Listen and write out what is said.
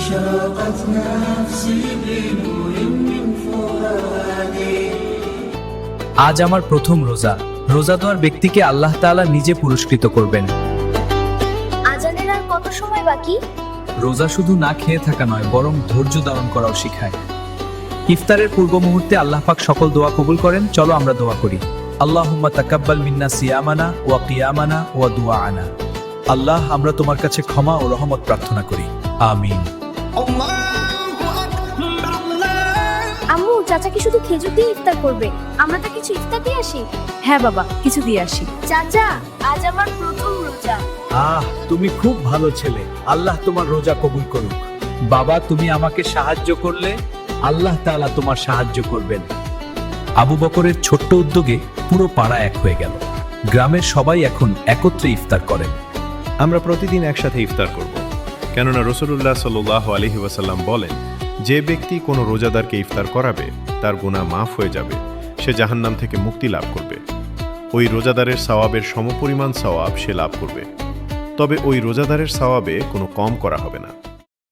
أشرقت نفسي بنور من فؤادي। আজ আমার প্রথম রোজা। রোজা দেওয়ার ব্যক্তিকে আল্লাহ তাআলা নিজে পুরস্কৃত করবেন। আজানের আর কত সময় বাকি? রোজা শুধু না খেয়ে থাকা নয়, বরং ধৈর্য ধারণ করাও শিখায়। ইফতারের পূর্ব মুহূর্তে আল্লাহ পাক সকল দোয়া কবুল করেন। চলো আমরা দোয়া করি। আল্লাহুম্মা তাকাব্বাল মিন্না সিয়ামানা ওয়া কিয়ামানা ওয়া দুআআনা। আল্লাহ, আমরা তোমার কাছে ক্ষমা ও রহমত প্রার্থনা করি। আমিন। আম্মু, চাচা কি শুধু খেজুর দিয়ে ইফতার করবে? আমরা তো কিছু ইফতার দিয়ে আসি। হ্যাঁ বাবা, কিছু দিয়ে আসি। চাচা, আজ আমার প্রথম রোজা। তুমি খুব ভালো ছেলে। আল্লাহ তোমার রোজা কবুল করুক। বাবা, তুমি আমাকে সাহায্য করলে, আল্লাহ তাআলা তোমার সাহায্য করবেন। আবু বকরের ছোট্ট উদ্যোগে পুরো পাড়া এক হয়ে গেল। গ্রামের সবাই এখন একত্রে ইফতার করেন। আমরা প্রতিদিন একসাথে ইফতার করব, কেননা রাসূলুল্লাহ সাল্লাল্লাহু আলাইহি ওয়াসাল্লাম বলেন, যে ব্যক্তি কোনো রোজাদারকে ইফতার করাবে তার গুনাহ মাফ হয়ে যাবে, সে জাহান্নাম থেকে মুক্তি লাভ করবে। ওই রোজাদারের সওয়াবের সমপরিমাণ সওয়াব সে লাভ করবে, তবে ওই রোজাদারের সওয়াবে কোনো কম করা হবে না।